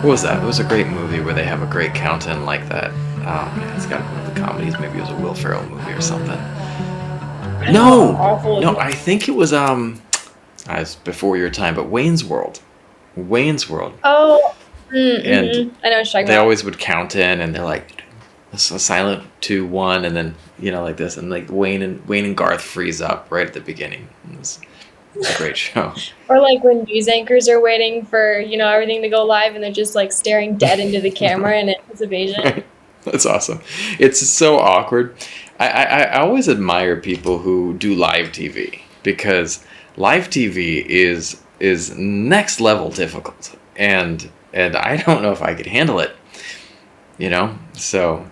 What was that? It was a great movie where they have a great accountant like that. Oh man, it's got to be one of the comedies. Maybe it was a Will Ferrell movie or something. I don't know how No, awful it no, was. I think it was it's before your time, but Wayne's World. Wayne's World. Oh, And I know what you're talking they about. always would count in, and they're like a silent 2-1, and then like this, and like Wayne and Garth freeze up right at the beginning. It's a great show. Or like when news anchors are waiting for, everything to go live and they're just like staring dead into the camera in anticipation. Right? That's awesome. It's so awkward. I always admire people who do live TV because live TV is next level difficult, and I don't know if I could handle it. So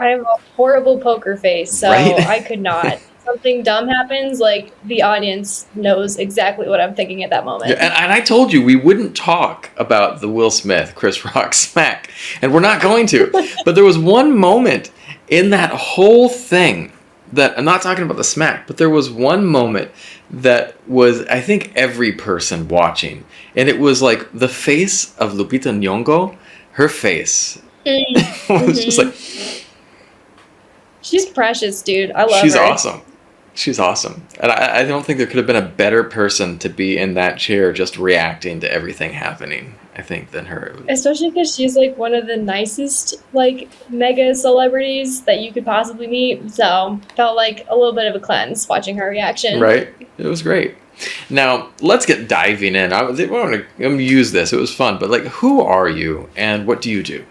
I have a horrible poker face, so right. I could not. Something dumb happens, like the audience knows exactly what I'm thinking at that Yeah, moment. and I told you we wouldn't talk about the Will Smith, Chris Rock smack, and we're not going to. But there was one moment in that whole thing that I'm not talking about the smack, but there was one moment that was, I think, every person watching, and it was like the face of Lupita Nyong'o. Her face was just Mm-hmm. like, She's precious, dude. I love she's her. awesome. She's awesome. And I don't think there could have been a better person to be in that chair just reacting to everything happening, I think, than her. Especially because she's like one of the nicest, like, mega celebrities that you could possibly meet. So, felt like a little bit of a cleanse watching her reaction. Right? It was great. Now, let's get diving in. I want to use this. It was fun. But, like, who are you and what do you do?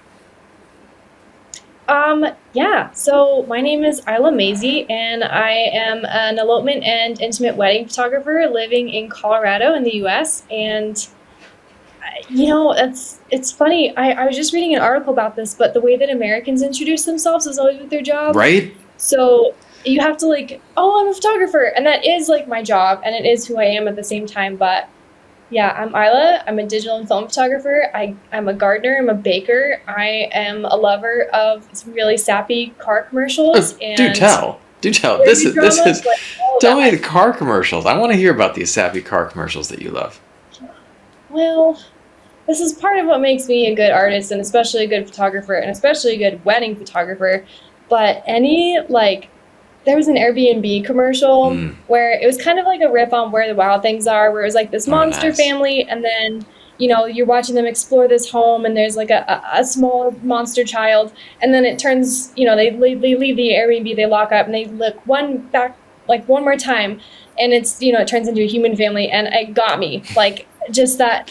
Yeah, so my name is Ayla Maisey, and I am an elopement and intimate wedding photographer living in Colorado in the US. And, it's funny. I was just reading an article about this, but the way that Americans introduce themselves is always with their job. Right? So you have to, like, oh, I'm a photographer. And that is, like, my job, and it is who I am at the same time. But yeah, I'm Ayla. I'm a digital and film photographer. I'm a gardener. I'm a baker. I am a lover of some really sappy car commercials Do and tell. Do tell. This crazy is this dramas, is. like all of Tell me the that. car commercials. I want to hear about these savvy car commercials that you love. Well, this is part of what makes me a good artist and especially a good photographer and especially a good wedding photographer. But there was an Airbnb commercial Mm. where it was kind of like a riff on Where the Wild Things Are, where it was like this Oh, monster nice. family, and then you're watching them explore this home, and there's like a small monster child, and then it turns, they leave the Airbnb, they lock up, and they look one more time, and it turns into a human family, and it got me like. Just that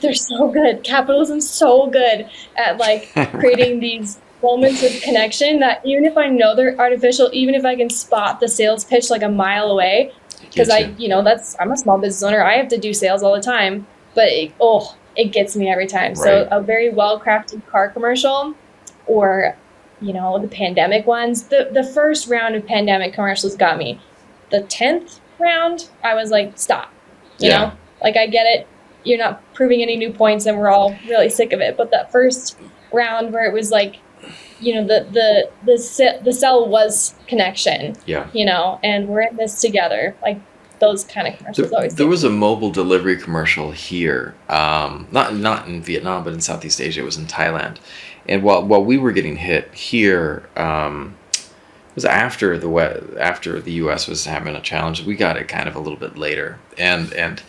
they're so good. Capitalism's so good at like Right. creating these moments of connection that even if I know they're artificial, even if I can spot the sales pitch like a mile away, because Get you. I'm a small business owner. I have to do sales all the time, but it gets me every time. So Right. a very well crafted car commercial, or the pandemic ones. The first round of pandemic commercials got me. The 10th round, I was like, stop. You Yeah. know, like I get it. You're not proving any new points, and we're all really sick of it. But that first round where it was like, the sell was connection, Yeah. and we're in this together. Like those kind of commercials always There get was a me. mobile delivery commercial here, not in Vietnam, but in Southeast Asia. It was in Thailand, and while we were getting hit here, it was after the U.S. was having a challenge. We got it kind of a little bit later, and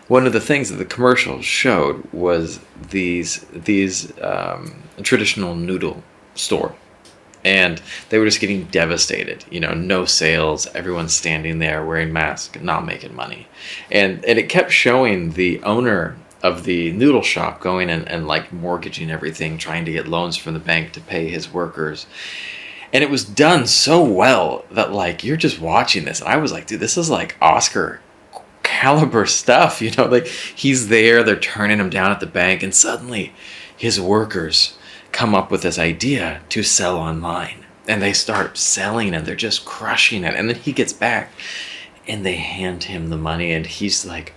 one of the things that the commercial showed was these traditional noodle store, and they were just getting devastated. No sales. Everyone's standing there wearing masks, not making money, and it kept showing the owner of the noodle shop going and like mortgaging everything, trying to get loans from the bank to pay his workers. And it was done so well that like you're just watching this, and I was like, dude, this is like Oscar caliber stuff. Like he's there, they're turning him down at the bank, and suddenly his workers come up with this idea to sell online, and they start selling, and they're just crushing it. And then he gets back, and they hand him the money, and he's like,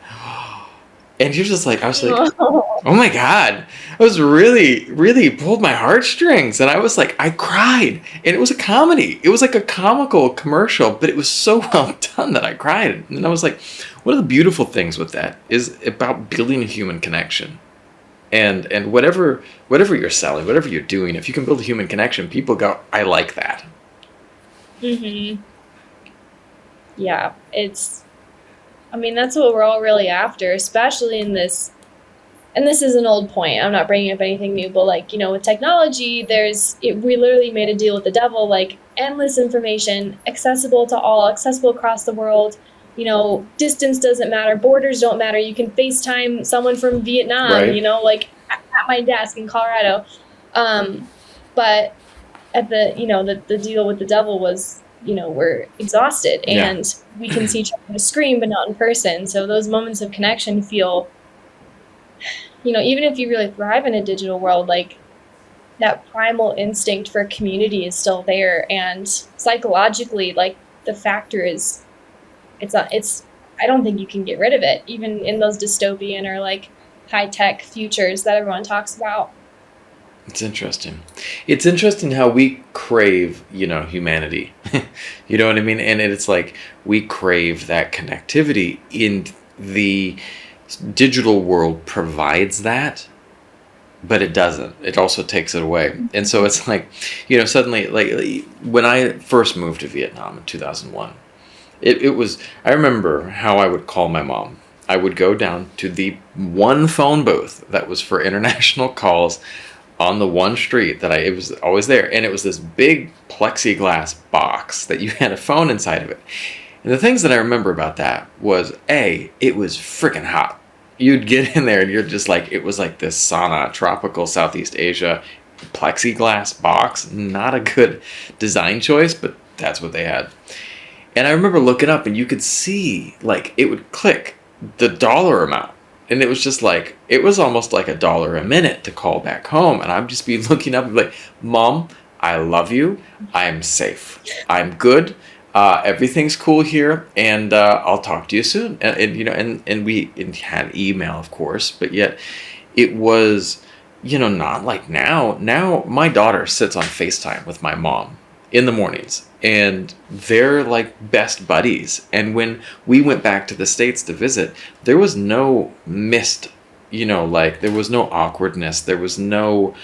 and you're just like, I was like, oh my God. I was really, really pulled my heartstrings. And I was like, I cried. And it was a comedy. It was like a comical commercial, but it was so well done that I cried. And I was like, one of the beautiful things with that is about building a human connection. And whatever you're selling, whatever you're doing, if you can build a human connection, people go, I like that. Mm-hmm. Yeah, I mean, that's what we're all really after, especially in this. And this is an old point. I'm not bringing up anything new, but like, with technology, we literally made a deal with the devil, like endless information, accessible to all, accessible across the world. Distance doesn't matter. Borders don't matter. You can FaceTime someone from Vietnam, Right. like at my desk in Colorado. But at the deal with the devil was, we're exhausted Yeah. and we can see each other on a screen, but not in person. So those moments of connection feel, even if you really thrive in a digital world, like that primal instinct for community is still there. And psychologically, like the factor is, I don't think you can get rid of it, even in those dystopian or like high tech futures that everyone talks about. It's interesting. It's interesting how we crave, humanity. You know what I mean? And it's like we crave that connectivity, in the digital world provides that, but it doesn't. It also takes it away. And so it's like, suddenly, like when I first moved to Vietnam in 2001, it was, I remember how I would call my mom. I would go down to the one phone booth that was for international calls on the one street that it was always there. And it was this big plexiglass box that you had a phone inside of it. And the things that I remember about that was, it was freaking hot. You'd get in there and you're just like, it was like this sauna, tropical Southeast Asia plexiglass box. Not a good design choice, but that's what they had. And I remember looking up and you could see, like, it would click the dollar amount. And it was just like, it was almost like $1 a minute to call back home. And I'd just be looking up and be like, Mom, I love you. I'm safe. I'm good. Everything's cool here, and I'll talk to you soon. And we had email, of course, but yet it was, not like now. Now my daughter sits on FaceTime with my mom in the mornings, and they're like best buddies. And when we went back to the States to visit, there was no missed, like there was no awkwardness. There was no,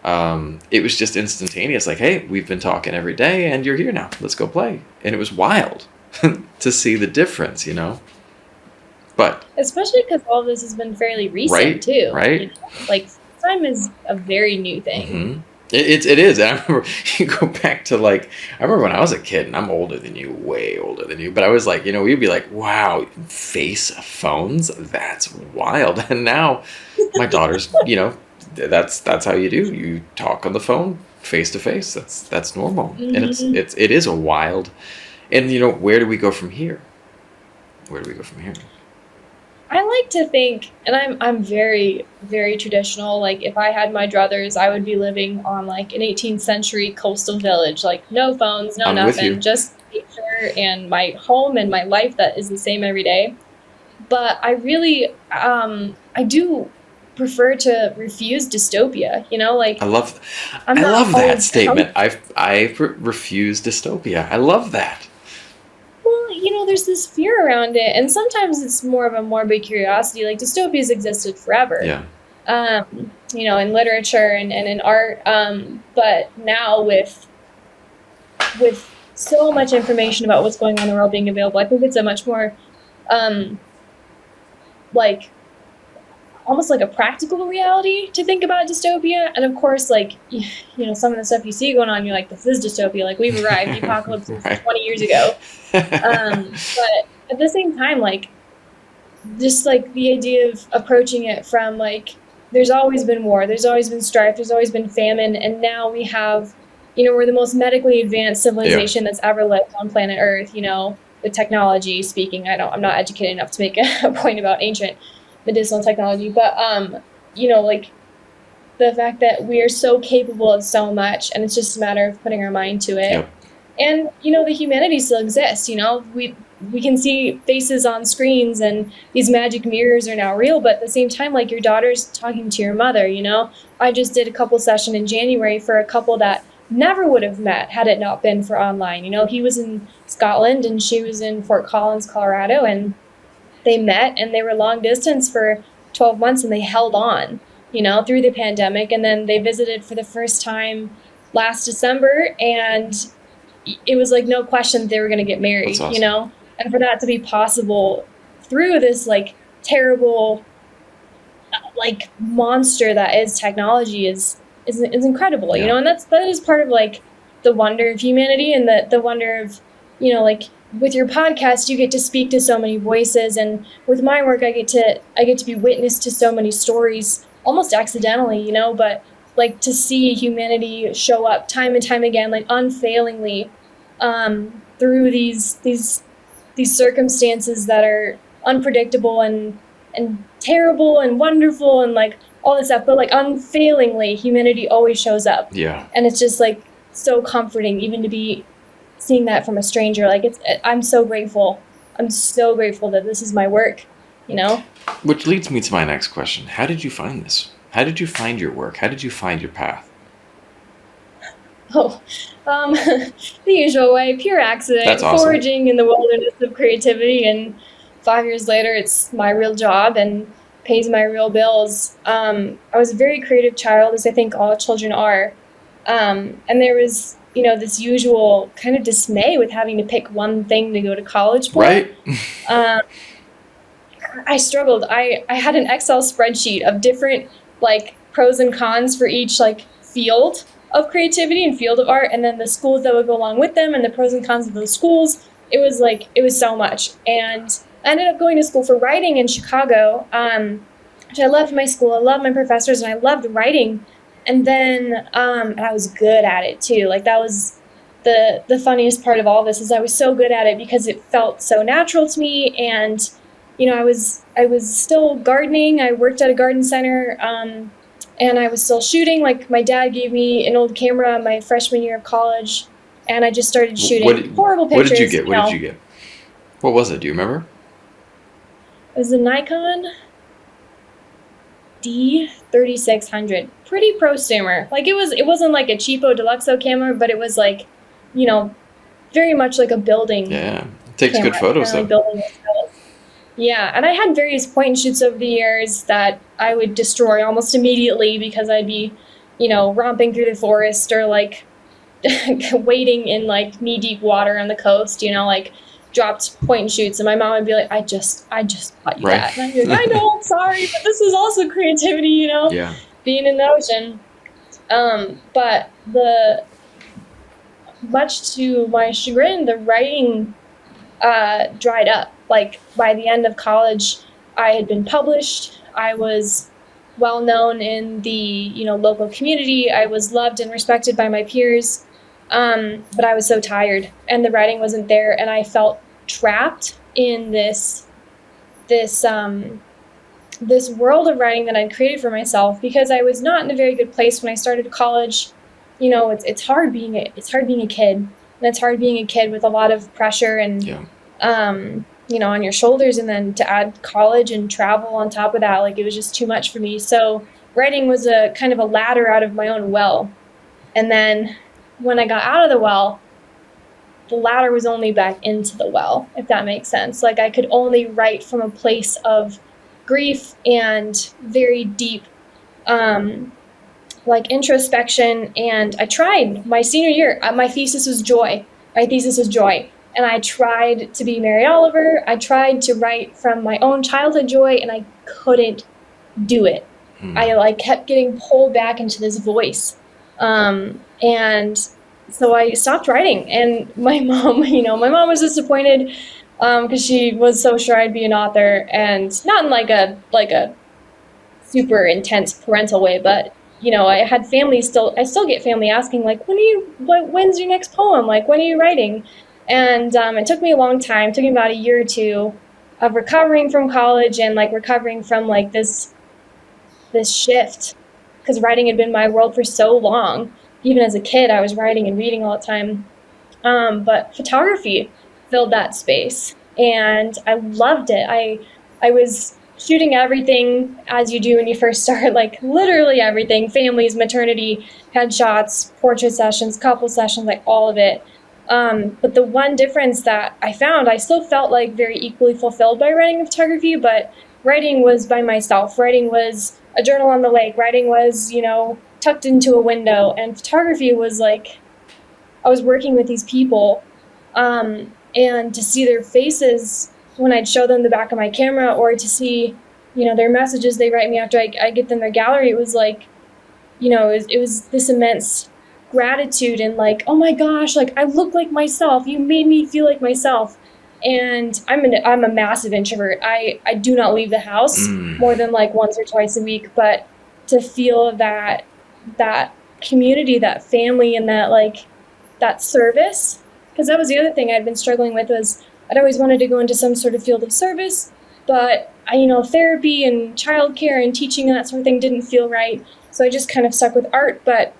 it was just instantaneous. Like, hey, we've been talking every day and you're here now. Let's go play. And it was wild to see the difference, But Especially because all of this has been fairly recent, right, too. right. Like, time is a very new thing. Mm-hmm. It is. And I remember, you go back to like, I remember when I was a kid, and I'm older than you, way older than you, but I was like, we'd be like, wow, face phones? That's wild. And now my daughter's, that's how you do. You talk on the phone face to face. That's normal. Mm-hmm. And it is a wild. And where do we go from here? Where do we go from here? I like to think, and I'm very, very traditional. Like, if I had my druthers, I would be living on like an 18th century coastal village, like no phones, no nothing, just nature and my home and my life that is the same every day. But I really, I do prefer to refuse dystopia. Like I love that statement. I refuse dystopia. I love that. Well, there's this fear around it, and sometimes it's more of a morbid curiosity. Like, dystopias existed forever. Yeah. In literature and in art. But now with so much information about what's going on in the world being available, I think it's a much more like almost like a practical reality to think about dystopia. And of course, like, some of the stuff you see going on, you're like, this is dystopia. Like, we've arrived. The apocalypse was 20 years ago. But at the same time, like, just like the idea of approaching it from like, there's always been war, there's always been strife, there's always been famine, and now we have, we're the most medically advanced civilization that's ever lived on planet Earth. With technology speaking, I'm not educated enough to make a point about ancient medicinal technology, but like the fact that we are so capable of so much, and it's just a matter of putting our mind to it. Yep. And the humanity still exists. We can see faces on screens, and these magic mirrors are now real, but at the same time, like, your daughter's talking to your mother. I just did a couple session in January for a couple that never would have met had it not been for online. He was in Scotland and she was in Fort Collins, Colorado, and they met and they were long distance for 12 months and they held on. through the pandemic. And then they visited for the first time last December, and it was like no question they were going to get married, That's awesome. and for that to be possible through this like terrible like monster that is technology is incredible, Yeah. and that is part of like the wonder of humanity, and the wonder of, like with your podcast you get to speak to so many voices, and with my work I get to be witness to so many stories almost accidentally, but like to see humanity show up time and time again, like unfailingly, through these circumstances that are unpredictable and terrible and wonderful and like all this stuff, but like unfailingly humanity always shows up. Yeah. And it's just like so comforting even to be seeing that from a stranger. Like I'm so grateful. I'm so grateful that this is my work, Which leads me to my next question. How did you find this? How did you find your work? How did you find your path? Oh, the usual way, pure accident, That's awesome. foraging in the wilderness of creativity, and 5 years later, it's my real job and pays my real bills. I was a very creative child, as I think all children are, and there was, this usual kind of dismay with having to pick one thing to go to college for. Right? I struggled. I had an Excel spreadsheet of different like pros and cons for each like field of creativity and field of art, and then the schools that would go along with them and the pros and cons of those schools. It was so much. And I ended up going to school for writing in Chicago, which I loved my school. I loved my professors, and I loved writing. And then and I was good at it too. Like that was the funniest part of all this, is I was so good at it because it felt so natural to me. And I was still gardening. I worked at a garden center, and I was still shooting. Like my dad gave me an old camera my freshman year of college, and I just started shooting horrible pictures. What did you get? What did you get? What was it? Do you remember? It was a Nikon D3600, pretty prosumer. Like it wasn't like a cheapo deluxo camera, but it was like, very much like a building. Yeah, it takes camera, good photos kind of though. like building itself. Yeah, and I had various point and shoots over the years that I would destroy almost immediately because I'd be, romping through the forest or like wading in like knee-deep water on the coast, like dropped point and shoots, and my mom would be like, I just bought you that. And I'd be like, I know, I'm sorry, but this is also creativity, Yeah. being in the ocean. But much to my chagrin, the writing dried up. Like by the end of college, I had been published. I was well known in the local community. I was loved and respected by my peers, but I was so tired, and the writing wasn't there, and I felt trapped in this world of writing that I'd created for myself, because I was not in a very good place when I started college. It's hard being a kid, and it's hard being a kid with a lot of pressure and on your shoulders, and then to add college and travel on top of that, like it was just too much for me. So writing was a kind of a ladder out of my own well. And then when I got out of the well, the ladder was only back into the well, if that makes sense. Like I could only write from a place of grief and very deep like introspection. And I tried my senior year. My thesis was joy. And I tried to be Mary Oliver. I tried to write from my own childhood joy, and I couldn't do it. I kept getting pulled back into this voice. And so I stopped writing. And my mom was disappointed because she was so sure I'd be an author, and not in like a super intense parental way, but I had family I still get family asking like, when's your next poem? Like, when are you writing? And it took me a long time. It took me about a year or two of recovering from college and like recovering from like this shift, because writing had been my world for so long. Even as a kid, I was writing and reading all the time. But photography filled that space, and I loved it. I was shooting everything as you do when you first start, like literally everything: families, maternity, headshots, portrait sessions, couple sessions, like all of it. But the one difference that I found, I still felt like very equally fulfilled by writing and photography, but writing was by myself. Writing was a journal on the lake. Writing was, tucked into a window. And photography was like, I was working with these people, and to see their faces when I'd show them the back of my camera, or to see, their messages they write me after I get them their gallery, it was like, it was this immense gratitude and like, oh my gosh, like I look like myself. You made me feel like myself. And I'm a massive introvert. I do not leave the house more than like once or twice a week, but to feel that community, that family, and that service, because that was the other thing I'd been struggling with, was I'd always wanted to go into some sort of field of service, but therapy and childcare and teaching and that sort of thing didn't feel right. So I just kind of stuck with art, but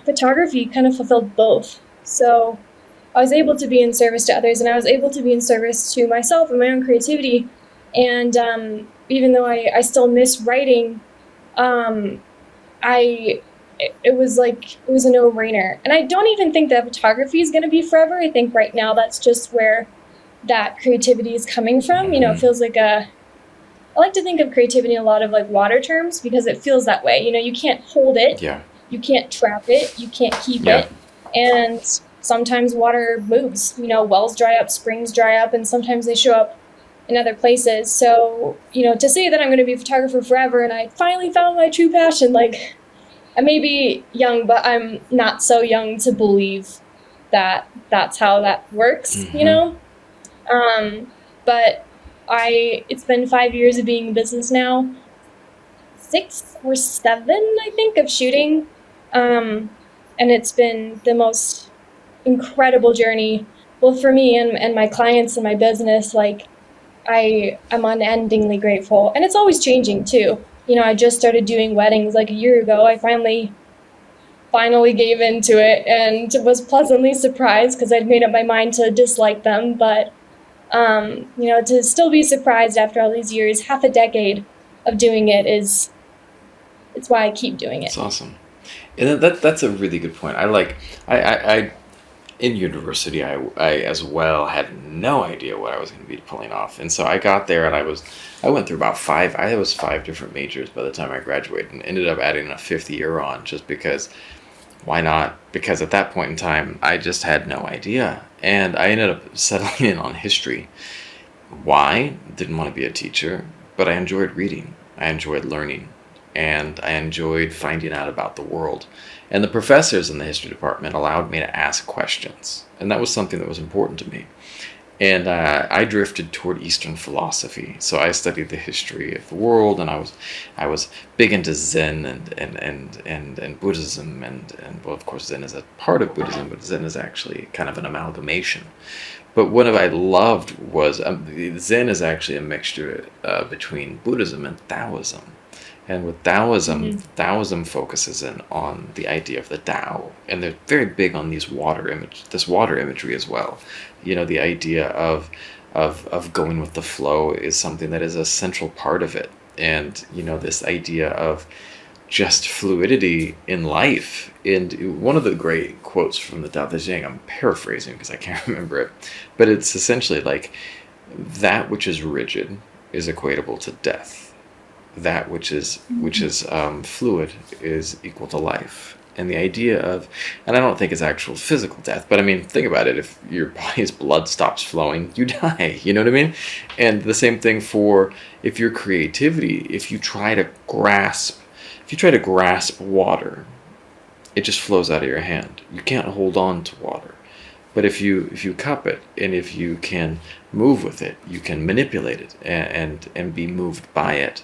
photography kind of fulfilled both. So I was able to be in service to others, and I was able to be in service to myself and my own creativity. And even though I still miss writing, I it was a no-brainer. And I don't even think that photography is going to be forever. I think right now that's just where that creativity is coming from. It feels like I like to think of creativity in a lot of like water terms, because it feels that way. You can't hold it. Yeah. You can't trap it. You can't keep it. And sometimes water moves. Wells dry up, springs dry up, and sometimes they show up in other places. So, to say that I'm going to be a photographer forever and I finally found my true passion, like, I may be young, but I'm not so young to believe that that's how that works, But it's been 5 years of being in business now, 6 or 7, I think, of shooting. And it's been the most incredible journey, both for me and my clients and my business. Like, I'm unendingly grateful. And it's always changing too. I just started doing weddings like a year ago. I finally gave into it and was pleasantly surprised, because I'd made up my mind to dislike them. But, to still be surprised after all these years, half a decade of doing it's why I keep doing it. It's awesome. And that's a really good point. I in university, I as well had no idea what I was going to be pulling off. And so I got there and I went through about 5 different majors by the time I graduated, and ended up adding a 5th year on, just because, why not? Because at that point in time, I just had no idea. And I ended up settling in on history. Why? Didn't want to be a teacher, but I enjoyed reading. I enjoyed learning. And I enjoyed finding out about the world. And the professors in the history department allowed me to ask questions. And that was something that was important to me. And I drifted toward Eastern philosophy. So I studied the history of the world, and I was big into Zen and Buddhism, and well, of course, Zen is a part of Buddhism, but Zen is actually kind of an amalgamation. But what I loved was Zen is actually a mixture between Buddhism and Taoism. And with Taoism, Taoism focuses in on the idea of the Tao, and they're very big on this water imagery as well. The idea of going with the flow is something that is a central part of it, and this idea of just fluidity in life. And one of the great quotes from the Tao Te Ching, I'm paraphrasing because I can't remember it, but it's essentially like, that which is rigid is equatable to death. That which is fluid is equal to life. And the idea of, and I don't think it's actual physical death, but I mean, think about it. If your body's blood stops flowing, you die. You know what I mean? And the same thing for if your creativity, if you try to grasp water, it just flows out of your hand. You can't hold on to water. But if you cup it, and if you can move with it, you can manipulate it and be moved by it.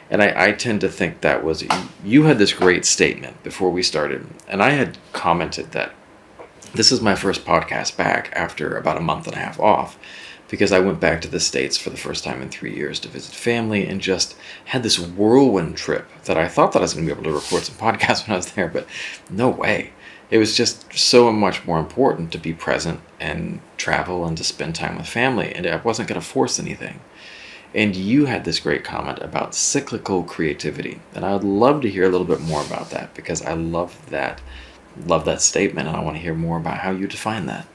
And I tend to think that was, you had this great statement before we started, and I had commented that this is my first podcast back after about a month and a half off, because I went back to the States for the first time in 3 years to visit family, and just had this whirlwind trip that I thought that I was going to be able to record some podcasts when I was there, but no way. It was just so much more important to be present and travel and to spend time with family, and I wasn't going to force anything. And you had this great comment about cyclical creativity. And I would love to hear a little bit more about that, because I love that statement, and I want to hear more about how you define that.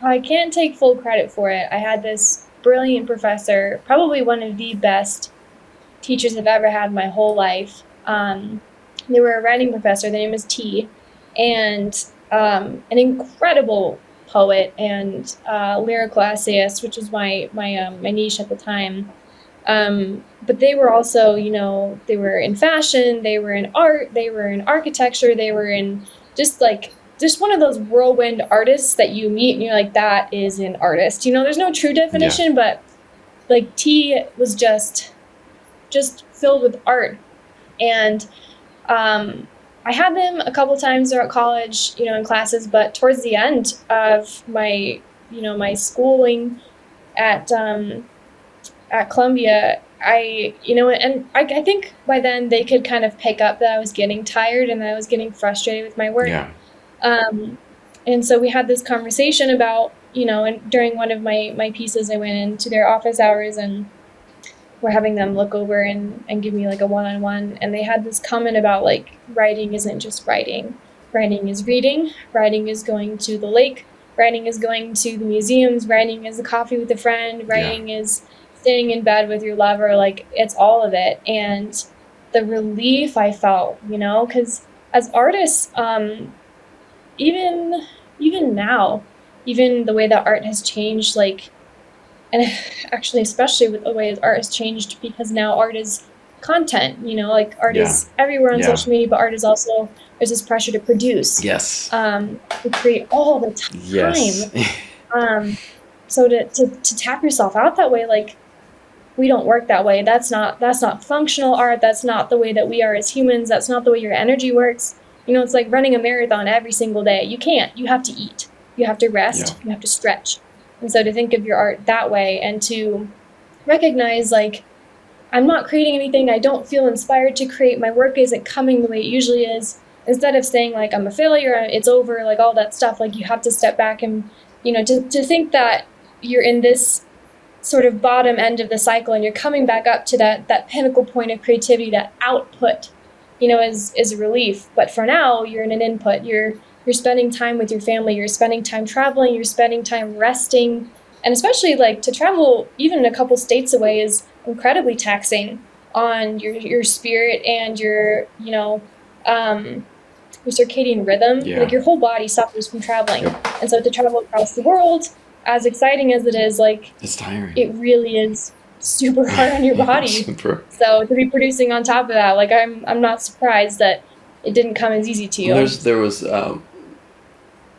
I can't take full credit for it. I had this brilliant professor, probably one of the best teachers I've ever had in my whole life. They were a writing professor. Their name was T, and an incredible poet and lyrical essayist, which was my niche at the time. But they were also, they were in fashion, they were in art, they were in architecture, they were in just one of those whirlwind artists that you meet and you're like, that is an artist. There's no true definition, but like T was just filled with art. And I had them a couple times throughout college, in classes, but towards the end of my schooling at Columbia, I think by then they could kind of pick up that I was getting tired and that I was getting frustrated with my work. Yeah. And so we had this conversation about, and during one of my pieces, I went into their office hours and we're having them look over and give me like a one-on-one. And they had this comment about like, writing isn't just writing. Writing is reading. Writing is going to the lake. Writing is going to the museums. Writing is a coffee with a friend. Writing is staying in bed with your lover. Like, it's all of it. And the relief I felt, because as artists, even now, even the way that art has changed, like, and actually, especially with the way art has changed, because now art is content, like art is everywhere on social media, but art is also, there's this pressure to produce. Yes. To create all the time. Yes. So to tap yourself out that way, like, we don't work that way. That's not functional art. That's not the way that we are as humans. That's not the way your energy works. It's like running a marathon every single day. You can't. You have to eat. You have to rest. You have to stretch. And so to think of your art that way and to recognize, like, I'm not creating anything I don't feel inspired to create. My work isn't coming the way it usually is. Instead of saying, like, I'm a failure, it's over, like, all that stuff, like, you have to step back and, to think that you're in this sort of bottom end of the cycle and you're coming back up to that pinnacle point of creativity, that output, is a relief. But for now, you're in an input. You're spending time with your family. You're spending time traveling. You're spending time resting. And especially, like, to travel even a couple states away is incredibly taxing on your spirit and your circadian rhythm. Like, your whole body suffers from traveling. And so to travel across the world, as exciting as it is, like, it's tiring. It really is super hard on your body. Super. So to be producing on top of that, like, I'm not surprised that it didn't come as easy to you. There was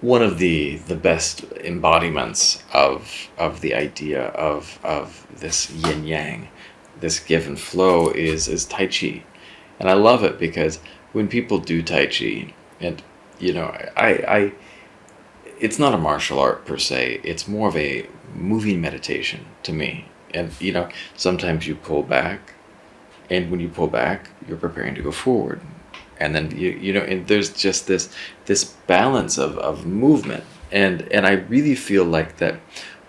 one of the best embodiments of the idea of this yin yang, this give and flow is Tai Chi. And I love it because when people do Tai Chi, and I it's not a martial art per se, it's more of a moving meditation to me. And sometimes you pull back, and when you pull back, you're preparing to go forward. And then and there's just this balance of movement. And I really feel like that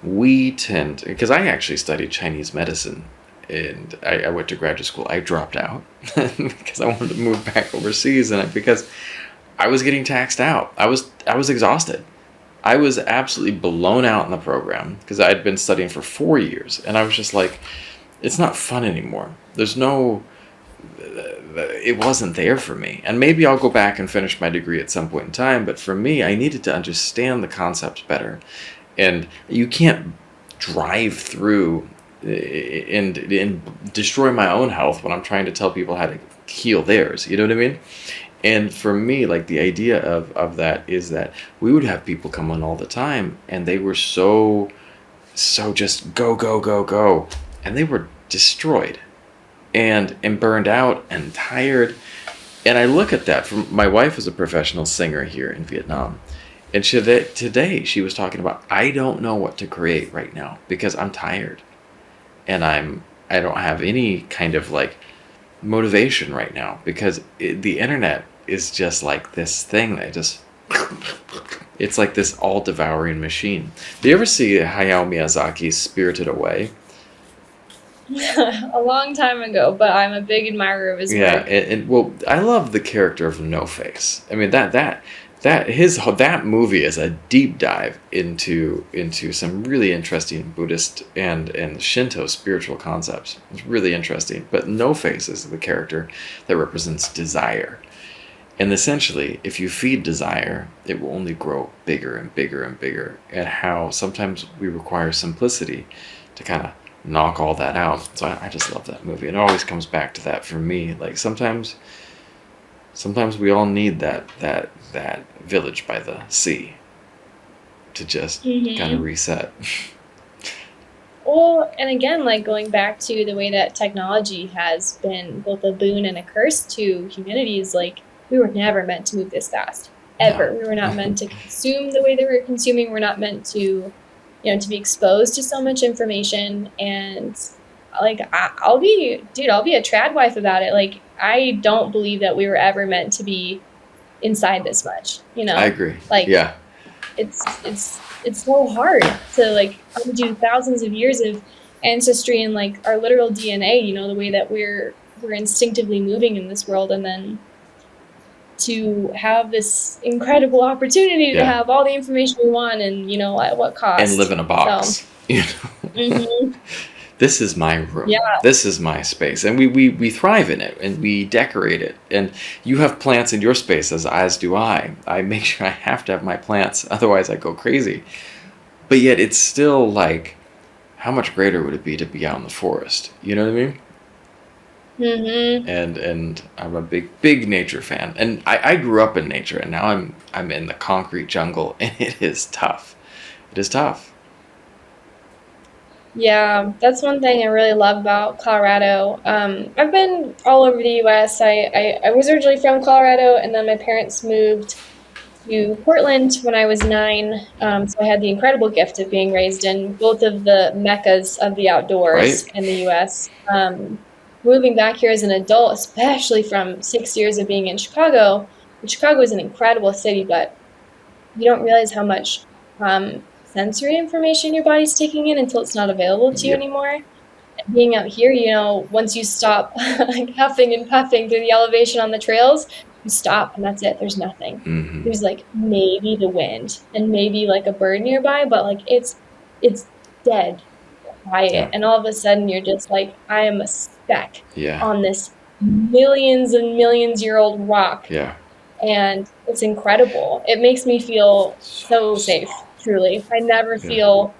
we tend, because I actually studied Chinese medicine and I went to graduate school. I dropped out because I wanted to move back overseas, and because I was getting taxed out. I was exhausted. I was absolutely blown out in the program because I had been studying for 4 years, and I was just like, it's not fun anymore. It wasn't there for me. And maybe I'll go back and finish my degree at some point in time, but for me, I needed to understand the concepts better. And you can't drive through and destroy my own health when I'm trying to tell people how to heal theirs. You know what I mean? And for me, like, the idea of that is that we would have people come on all the time, and they were so just go, and they were destroyed and burned out and tired. And I look at that from my wife is a professional singer here in Vietnam, and today she was talking about, I don't know what to create right now because I'm tired, and I don't have any kind of like motivation right now because the internet is just like this thing that just it's like this all-devouring machine. Do you ever see Hayao Miyazaki's Spirited Away? A long time ago, but I'm a big admirer of his work. Yeah, and well, I love the character of No Face. I mean, that that movie is a deep dive into some really interesting Buddhist and Shinto spiritual concepts. It's really interesting. But No Face is the character that represents desire. And essentially, if you feed desire, it will only grow bigger and bigger and bigger. And how sometimes we require simplicity to kind of knock all that out. So I just love that movie. And it always comes back to that for me. Like sometimes we all need that village by the sea to just kind of reset. Well, and again, like going back to the way that technology has been both a boon and a curse to humanity is like we were never meant to move this fast. Ever. No. We were not meant to consume the way that we're consuming. We're not meant to, to be exposed to so much information. And like I'll be a trad wife about it. Like I don't believe that we were ever meant to be inside this much, I agree. Like yeah. It's so hard to like undo thousands of years of ancestry and like our literal DNA, the way that we're instinctively moving in this world, and then to have this incredible opportunity to have all the information we want and at what cost, and live in a box. So. This is my room. Yeah. This is my space. And we thrive in it and we decorate it. And you have plants in your space, as do I. I make sure I have to have my plants, otherwise I go crazy. But yet it's still like, how much greater would it be to be out in the forest? You know what I mean? Mm-hmm. And I'm a big nature fan. And I grew up in nature, and now I'm in the concrete jungle, and it is tough. It is tough. Yeah, that's one thing I really love about Colorado. I've been all over the U.S. I was originally from Colorado, and then my parents moved to Portland when I was 9. So I had the incredible gift of being raised in both of the meccas of the outdoors in the U.S. Moving back here as an adult, especially from 6 years of being in Chicago. Chicago is an incredible city, but you don't realize how much sensory information your body's taking in until it's not available to you anymore. And being out here, once you stop like huffing and puffing through the elevation on the trails, you stop and that's it. There's nothing. Mm-hmm. There's like maybe the wind and maybe like a bird nearby, but like it's dead quiet. Yeah. And all of a sudden you're just like, I am a speck on this millions and millions year old rock. Yeah. And it's incredible. It makes me feel so safe. Truly, I never feel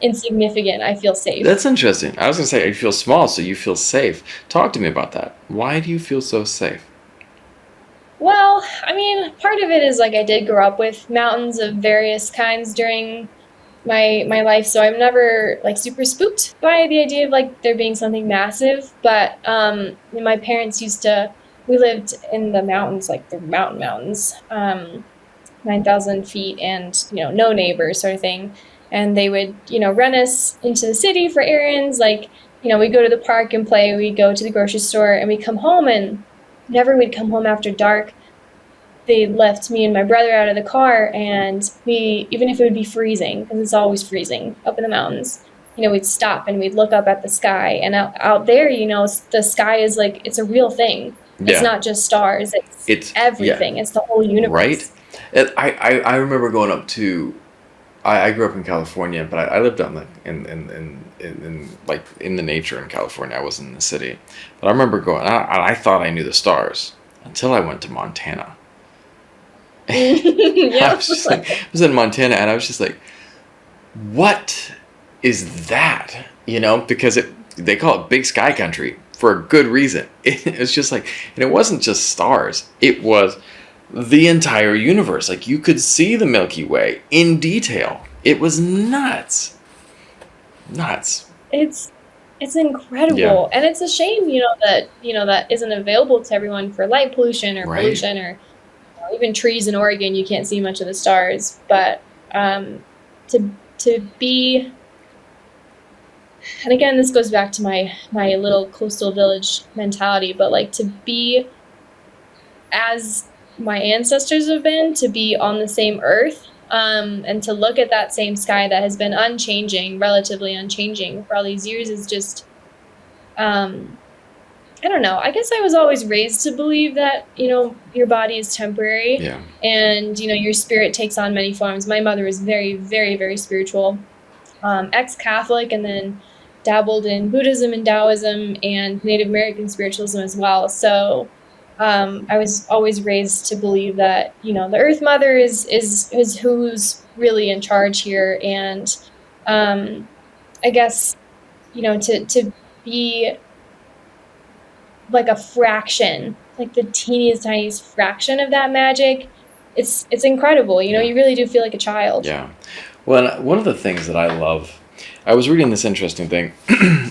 insignificant. I feel safe. That's interesting. I was going to say, you feel small, so you feel safe. Talk to me about that. Why do you feel so safe? Well, I mean, part of it is like I did grow up with mountains of various kinds during my life, so I'm never like super spooked by the idea of like there being something massive. But my parents we lived in the mountains, like the mountains. 9,000 feet and, no neighbors sort of thing. And they would, run us into the city for errands. Like, we'd go to the park and play. We'd go to the grocery store and we'd come home, and whenever we'd come home after dark, they left me and my brother out of the car, and even if it would be freezing, because it's always freezing up in the mountains, we'd stop and we'd look up at the sky. And out there, the sky is like, it's a real thing. It's not just stars. It's everything. It's the whole universe. Right. I remember going up to, I grew up in California, but I lived on in the nature in California. I wasn't in the city, but I remember going. I thought I knew the stars until I went to Montana. I was in Montana, and I was just like, "What is that?" Because they call it Big Sky Country for a good reason. It was just like, and it wasn't just stars. It was the entire universe. Like you could see the Milky Way in detail. It was nuts. It's incredible. And it's a shame, that isn't available to everyone for light pollution or pollution or even trees in Oregon. You can't see much of the stars, but to be, and again, this goes back to my little coastal village mentality, but like to be as my ancestors have been, to be on the same earth, and to look at that same sky that has been relatively unchanging for all these years is just, I I don't know. I guess I was always raised to believe that, your body is temporary Yeah. and, your spirit takes on many forms. My mother was very, very, very spiritual, ex-Catholic, and then dabbled in Buddhism and Taoism and Native American spiritualism as well. So I was always raised to believe that, the Earth Mother is who's really in charge here. And I guess, to be like a fraction, like the teeniest, tiniest fraction of that magic, it's incredible. Yeah. You really do feel like a child. Yeah. Well, and one of the things that I love, I was reading this interesting thing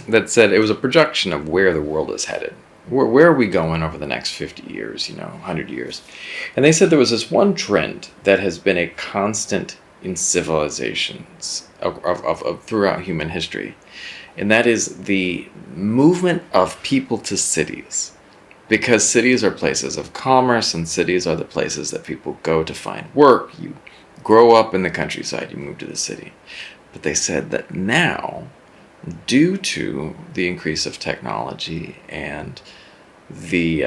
that said it was a projection of where the world is headed. Where are we going over the next 50 years, 100 years? And they said there was this one trend that has been a constant in civilizations of throughout human history. And that is the movement of people to cities. Because cities are places of commerce, and cities are the places that people go to find work. You grow up in the countryside, you move to the city. But they said that now, due to the increase of technology and the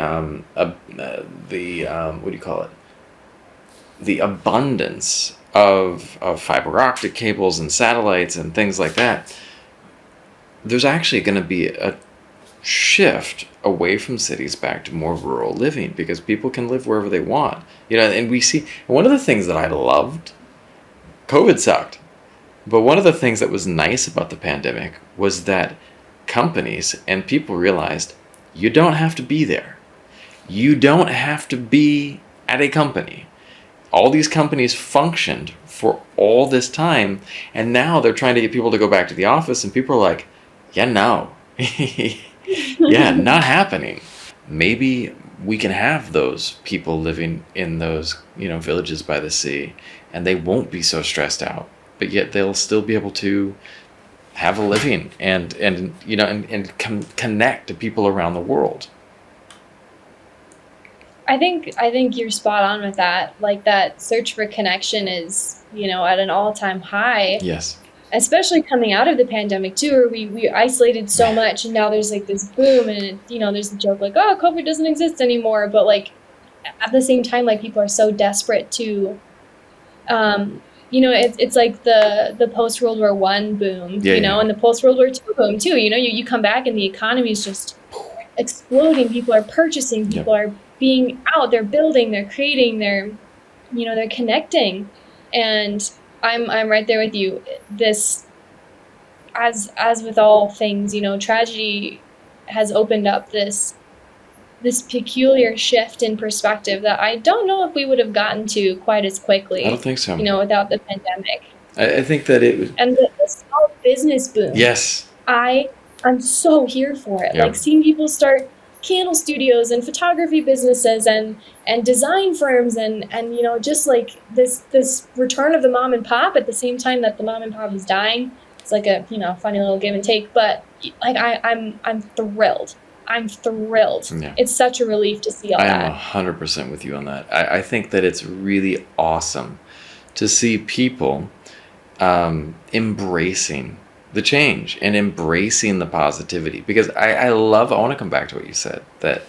the abundance of fiber optic cables and satellites and things like that, there's actually going to be a shift away from cities back to more rural living, because people can live wherever they want. And we see one of the things that I loved, COVID sucked, but one of the things that was nice about the pandemic was that companies and people realized you don't have to be there. You don't have to be at a company. All these companies functioned for all this time, and now they're trying to get people to go back to the office, and people are like, yeah, no. Yeah, not happening. Maybe we can have those people living in those, villages by the sea, and they won't be so stressed out, but yet they'll still be able to have a living and connect to people around the world. I think you're spot on with that. Like, that search for connection is, at an all-time high. Yes. Especially coming out of the pandemic too, where we isolated so much, and now there's like this boom, and there's a joke like, oh, COVID doesn't exist anymore, but like at the same time, like, people are so desperate to it's like the post World War I boom, and the post World War II boom too. You come back and the economy is just exploding. People are purchasing, people are being out, they're building, they're creating, they're connecting. And I'm right there with you. This, as with all things, tragedy has opened up this peculiar shift in perspective that I don't know if we would have gotten to quite as quickly. I don't think so. Without the pandemic. I think that it was... And the small business boom. Yes. I'm so here for it. Yep. Like, seeing people start candle studios and photography businesses and design firms and just like this return of the mom and pop at the same time that the mom and pop is dying. It's like a funny little give and take, but like I'm thrilled. Yeah. It's such a relief to see all that. I am 100% with you on that. I think that it's really awesome to see people embracing the change and embracing the positivity, because I want to come back to what you said, that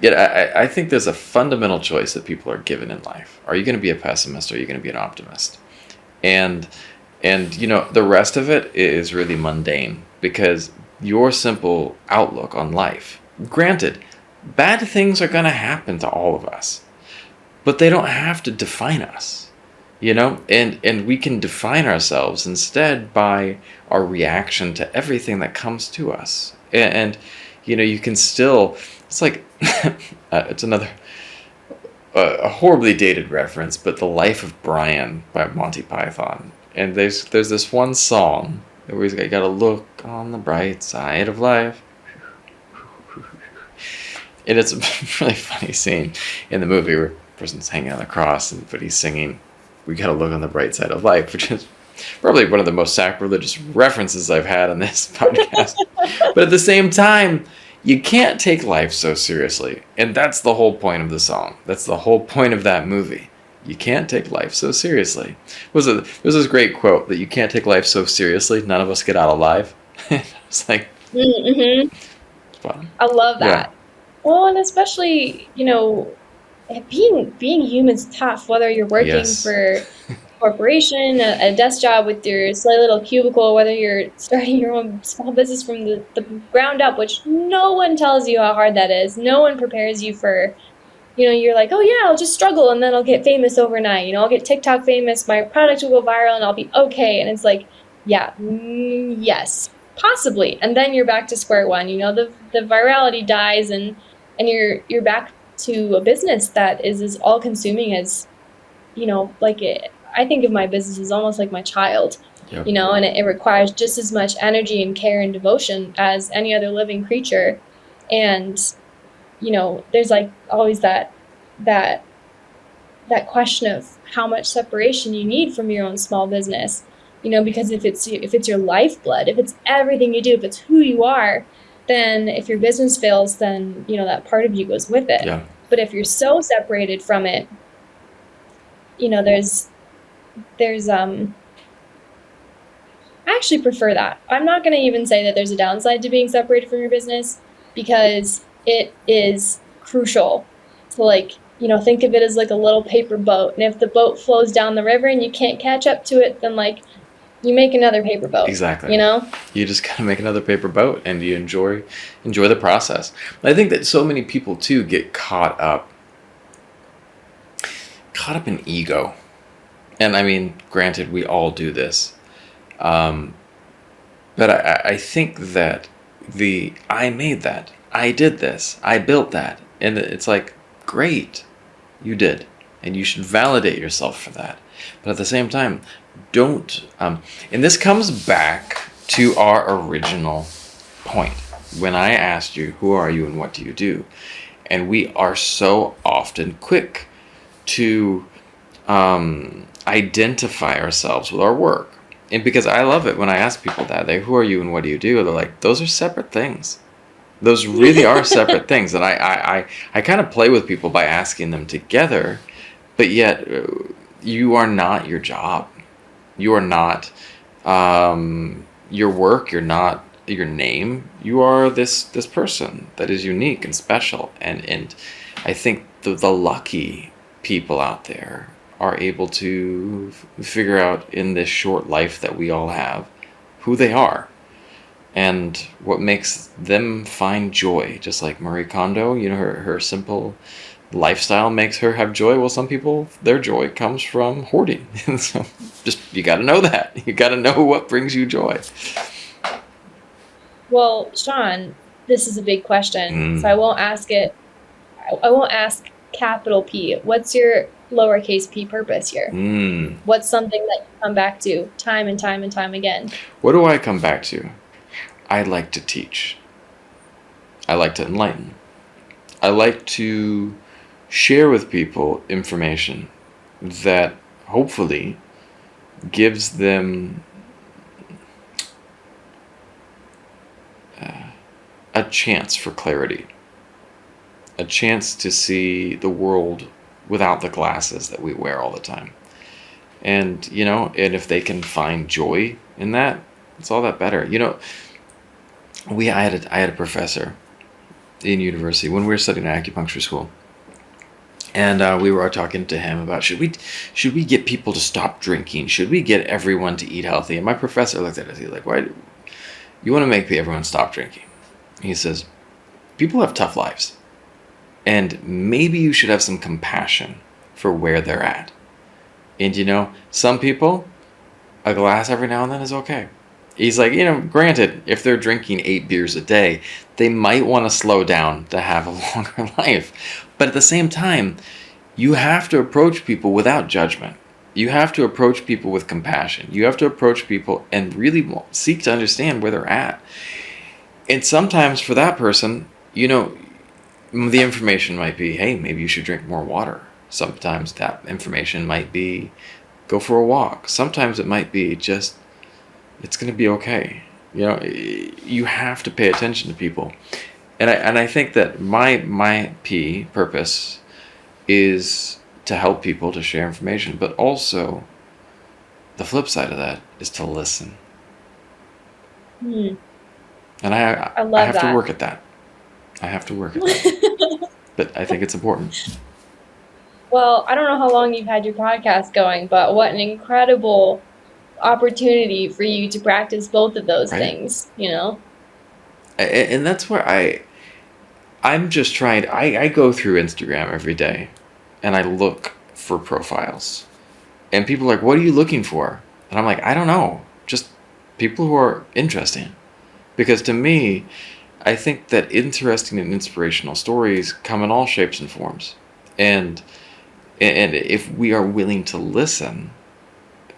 I think there's a fundamental choice that people are given in life. Are you going to be a pessimist, or are you going to be an optimist? And the rest of it is really mundane, because your simple outlook on life, granted, bad things are going to happen to all of us, but they don't have to define us. And we can define ourselves instead by our reaction to everything that comes to us. And you can still, it's like, it's another, a horribly dated reference, but The Life of Brian by Monty Python. And there's this one song where he's got to look on the bright side of life. And it's a really funny scene in the movie where a person's hanging on the cross, but he's singing, "We gotta look on the bright side of life," which is probably one of the most sacrilegious references I've had on this podcast. But at the same time, you can't take life so seriously. And that's the whole point of the song. That's the whole point of that movie. You can't take life so seriously. There's this great quote that you can't take life so seriously, none of us get out alive. It's like, But I love yeah, that. Well, and especially, being human's tough, whether you're working yes, for a corporation, a desk job with your slight little cubicle, whether you're starting your own small business from the ground up, which no one tells you how hard that is. No one prepares you for, you're like, oh yeah, I'll just struggle and then I'll get famous overnight. I'll get TikTok famous, my product will go viral and I'll be okay. And it's like, yeah, yes, possibly. And then you're back to square one. The virality dies, and you're back to a business that is as all consuming as, like I think of my business as almost like my child, yep, and it requires just as much energy and care and devotion as any other living creature. And there's like always that that question of how much separation you need from your own small business, because if it's your lifeblood, if it's everything you do, if it's who you are, then if your business fails, then that part of you goes with it. yeah, But if you're so separated from it, there's I actually prefer that. I'm not going to even say that there's a downside to being separated from your business, because it is crucial to, like, think of it as like a little paper boat. And if the boat flows down the river and you can't catch up to it, then like you make another paper boat, exactly. You just gotta make another paper boat, and you enjoy the process. I think that so many people too get caught up in ego, and I mean, granted, we all do this. Um, But I think that I made that, I did this, I built that. And it's like, great, you did. And you should validate yourself for that. But at the same time, don't, and this comes back to our original point. When I asked you, who are you and what do you do? And we are so often quick to identify ourselves with our work. And because I love it when I ask people that, who are you and what do you do? They're like, those are separate things. Those really are separate things. And I kind of play with people by asking them together, but yet you are not your job. You are not your work. You're not your name. You are this person that is unique and special. And I think the lucky people out there are able to figure out in this short life that we all have who they are and what makes them find joy. Just like Marie Kondo, her simple lifestyle makes her have joy. Well, some people, their joy comes from hoarding. And so you got to know that. You got to know what brings you joy. Well, Sean, this is a big question, so Mm. I won't ask it. I won't ask capital P. What's your lowercase p purpose here? Mm. What's something that you come back to time and time and time again? What do I come back to? I like to teach. I like to enlighten. I like to share with people information that hopefully gives them a chance for clarity, a chance to see the world without the glasses that we wear all the time. And, and if they can find joy in that, it's all that better. I had a professor in university when we were studying at acupuncture school. And we were talking to him about should we get people to stop drinking? Should we get everyone to eat healthy? And my professor looked at us. He's like, "Why? You want to make everyone stop drinking?" He says, "People have tough lives, and maybe you should have some compassion for where they're at. And some people, a glass every now and then is okay." He's like, granted, if they're drinking 8 beers a day, they might want to slow down to have a longer life. But at the same time, you have to approach people without judgment. You have to approach people with compassion. You have to approach people and really seek to understand where they're at. And sometimes for that person, the information might be, hey, maybe you should drink more water. Sometimes that information might be, go for a walk. Sometimes it might be just, it's going to be okay. You have to pay attention to people. And I think that my purpose is to help people, to share information, but also the flip side of that is to listen. Hmm. And I I love have to that. work at that. I have to work at that. But I think it's important. Well, I don't know how long you've had your podcast going, but what an incredible opportunity for you to practice both of those Right? things, you know? And that's where I'm just trying to, I go through Instagram every day and I look for profiles. And people are like, what are you looking for? And I'm like, I don't know. Just people who are interesting. Because to me, I think that interesting and inspirational stories come in all shapes and forms. And if we are willing to listen,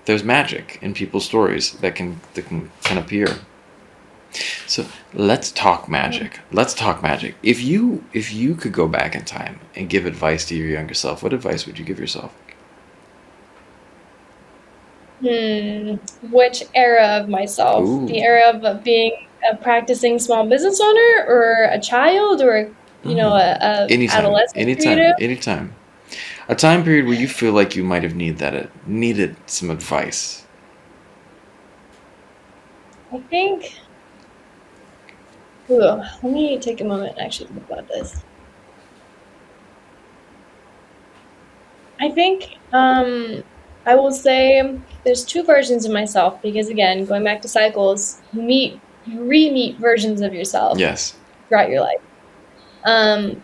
there's magic in people's stories that can appear. So let's talk magic. Let's talk magic. If you could go back in time and give advice to your younger self, what advice would you give yourself? Which era of myself? The Ooh. era of being a practicing small business owner, or a child, or a Anytime, adolescent anytime, creative? anytime. A time period where you feel like you might have needed some advice. I think. Ooh, let me take a moment and actually think about this. I think I will say there's two versions of myself, because again, going back to cycles, you re-meet versions of yourself Yes. throughout your life.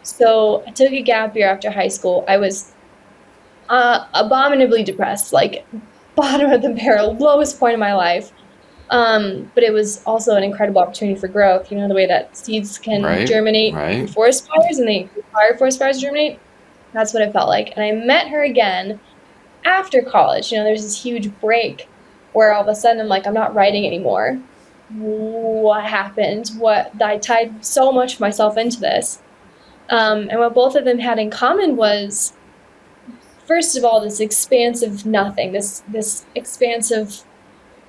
So I took a gap year after high school. I was abominably depressed, like bottom of the barrel, lowest point of my life. But it was also an incredible opportunity for growth. You know, the way that seeds can Right. germinate in Right. forest fires and they require forest fires to germinate. That's what it felt like. And I met her again after college. You know, there's this huge break where all of a sudden I'm like, I'm not writing anymore. What happened? I tied so much of myself into this. And what both of them had in common was, first of all, this expansive nothing, this expansive,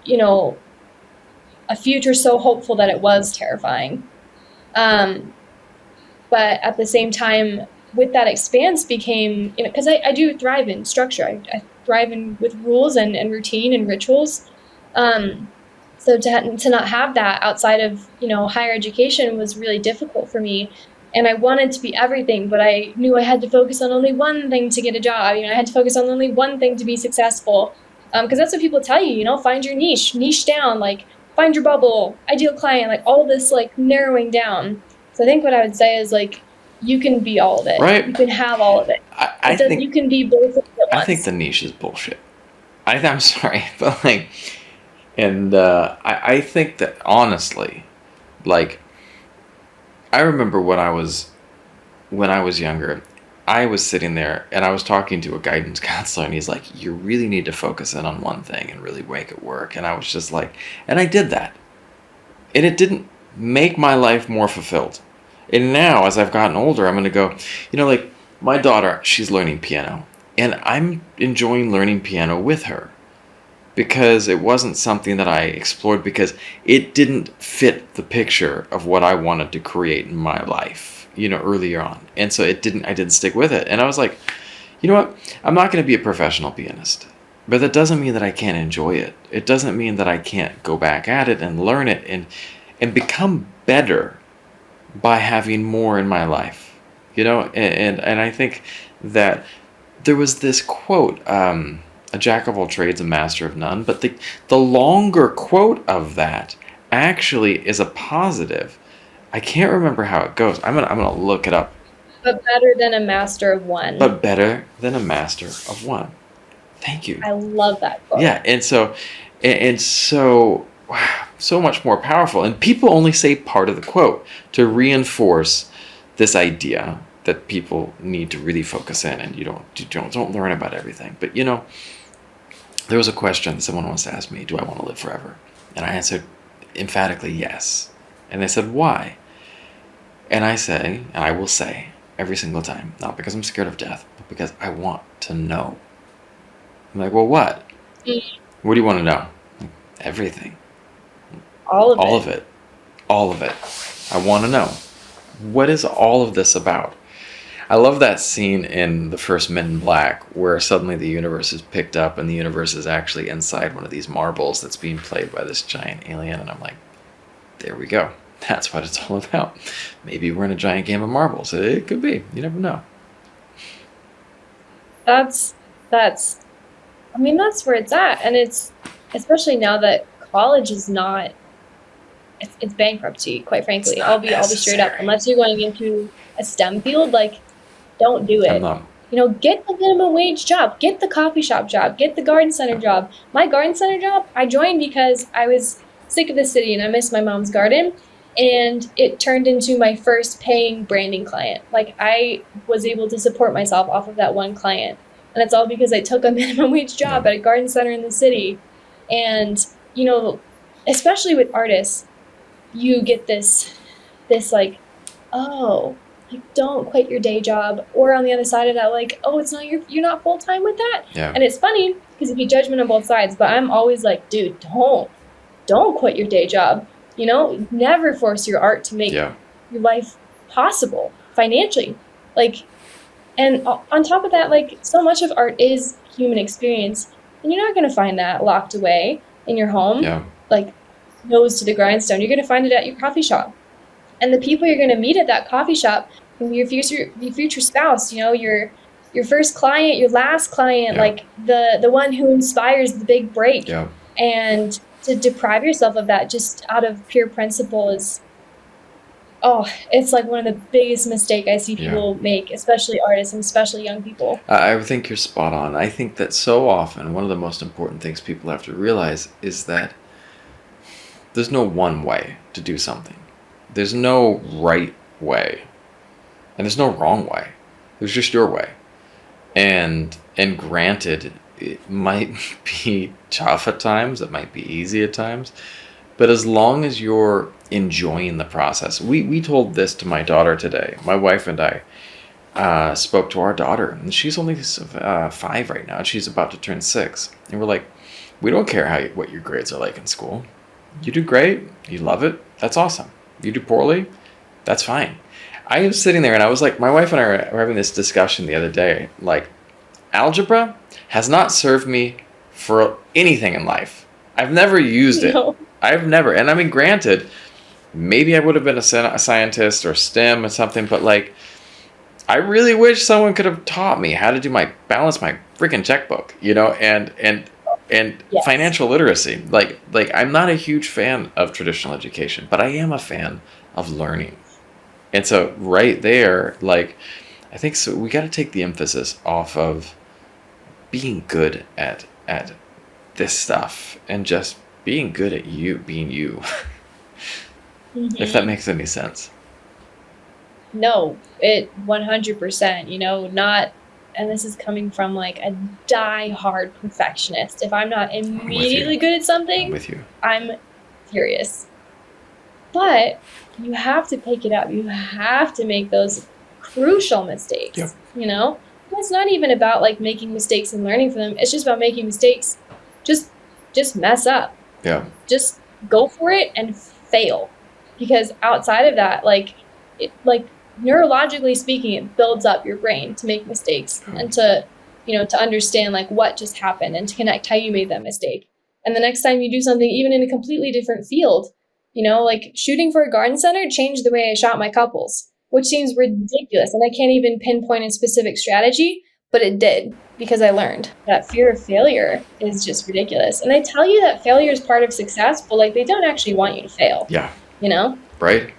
you know, a future so hopeful that it was terrifying. Um, but at the same time, with that expanse became, you know, because I do thrive in structure. I thrive with rules and routine and rituals. So to not have that outside of, you know, higher education was really difficult for me. And I wanted to be everything, but I knew I had to focus on only one thing to get a job. You know, I had to focus on only one thing to be successful. Because that's what people tell you, you know, find your niche down, like find your bubble, ideal client, like all this like narrowing down. So I think what I would say is like, you can be all of it. Right. You can have all of it. I think You can be both of it I at think once. the niche is bullshit. I'm sorry, but like, and I think that honestly, like, I remember when I was younger, I was sitting there and I was talking to a guidance counselor, and he's like, "You really need to focus in on one thing and really make it work." And I was just like, and I did that, and it didn't make my life more fulfilled. And now, as I've gotten older, I'm going to go, like my daughter, she's learning piano, and I'm enjoying learning piano with her because it wasn't something that I explored because it didn't fit the picture of what I wanted to create in my life, earlier on. And so I didn't stick with it. And I was like, you know what? I'm not going to be a professional pianist. But that doesn't mean that I can't enjoy it. It doesn't mean that I can't go back at it and learn it and become better by having more in my life. And I think that there was this quote, a jack of all trades, a master of none. But the longer quote of that actually is a positive. I can't remember how it goes. I'm gonna look it up. But better than a master of one. But better than a master of one. Thank you. I love that quote. Yeah, and so wow, so much more powerful. And people only say part of the quote to reinforce this idea that people need to really focus in, and you don't learn about everything. But there was a question that someone once asked me, do I want to live forever? And I answered emphatically yes. And they said, why? And I will say every single time, not because I'm scared of death, but because I want to know. I'm like, well, what? What do you want to know? Everything. All of it. All of it. I want to know. What is all of this about? I love that scene in the first Men in Black where suddenly the universe is picked up and the universe is actually inside one of these marbles that's being played by this giant alien. And I'm like, there we go. That's what it's all about. Maybe we're in a giant game of marbles. It could be. You never know. That's I mean, that's where it's at, and it's especially now that college is not it's bankruptcy, quite frankly. I'll be straight up. Unless you're going into a STEM field, like, don't do I'm it. not. Get the minimum wage job, get the coffee shop job, get the garden center job. My garden center job, I joined because I was sick of the city and I missed my mom's garden. And it turned into my first paying branding client. Like, I was able to support myself off of that one client. And it's all because I took a minimum wage job at a garden center in the city. And, especially with artists, you get this like, oh, like, don't quit your day job. Or on the other side of that, like, oh, it's not you're not full time with that. Yeah. And it's funny because you get judgment on both sides, but I'm always like, dude, don't quit your day job. Never force your art to make your life possible financially. Like, and on top of that, like, so much of art is human experience, and you're not going to find that locked away in your home, like, nose to the grindstone. You're going to find it at your coffee shop. And the people you're going to meet at that coffee shop, your future spouse, your first client, your last client, like the one who inspires the big break. Yeah. And to deprive yourself of that just out of pure principle is, it's like one of the biggest mistakes I see people make, especially artists and especially young people. I think you're spot on. I think that so often one of the most important things people have to realize is that there's no one way to do something. There's no right way. And there's no wrong way. There's just your way. And granted, it might be tough at times, it might be easy at times, but as long as you're enjoying the process. We told this to my daughter today. My wife and I spoke to our daughter, and she's only 5 right now, and she's about to turn 6. And we're like, we don't care what your grades are like in school. You do great, you love it, that's awesome. You do poorly, that's fine. I was sitting there and I was like, my wife and I were having this discussion the other day, like, algebra has not served me for anything in life. I've never used it. No. I've never. And I mean, granted, maybe I would have been a scientist or STEM or something, but like, I really wish someone could have taught me how to balance my freaking checkbook, and Yes. financial literacy. Like I'm not a huge fan of traditional education, but I am a fan of learning. And so right there, like, I think so we got to take the emphasis off of being good at this stuff and just being good at being you. If that makes any sense. No, it 100%, not, and this is coming from like a die-hard perfectionist. If I'm not immediately good at something, I'm with you. I'm furious. But you have to pick it up. You have to make those crucial mistakes. Yep. It's not even about like making mistakes and learning from them. It's just about making mistakes. Just mess up. Yeah. Just go for it and fail. Because outside of that, like neurologically speaking, it builds up your brain to make mistakes and to understand like what just happened and to connect how you made that mistake. And the next time you do something, even in a completely different field, like shooting for a garden center changed the way I shot my couples, which seems ridiculous. And I can't even pinpoint a specific strategy, but it did because I learned that fear of failure is just ridiculous. And they tell you that failure is part of success, but like they don't actually want you to fail. Yeah. Right?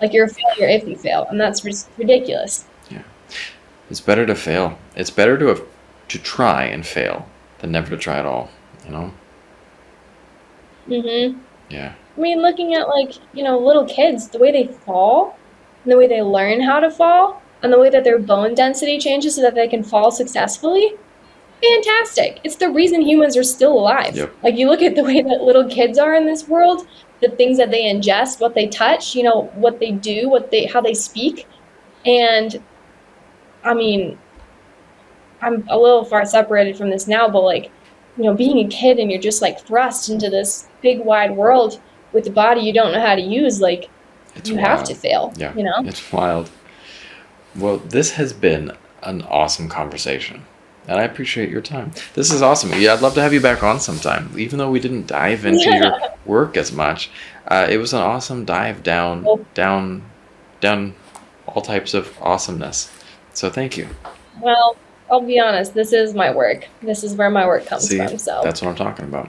Like you're a failure if you fail, and that's just ridiculous. Yeah. It's better to fail. It's better to try and fail than never to try at all, Mm-hmm. Yeah. I mean, looking at like, little kids, the way they fall, and the way they learn how to fall, and the way that their bone density changes so that they can fall successfully, fantastic. It's the reason humans are still alive. Yep. Like you look at the way that little kids are in this world, the things that they ingest, what they touch, what they do, how they speak. And I mean, I'm a little far separated from this now, but like, being a kid and you're just like thrust into this big wide world with a body you don't know how to use, like It's you wild. have to fail. Yeah. It's wild. Well, this has been an awesome conversation. And I appreciate your time. This is awesome. Yeah, I'd love to have you back on sometime. Even though we didn't dive into your work as much, it was an awesome dive down all types of awesomeness. So thank you. Well, I'll be honest, this is my work. This is where my work comes See, from. So that's what I'm talking about.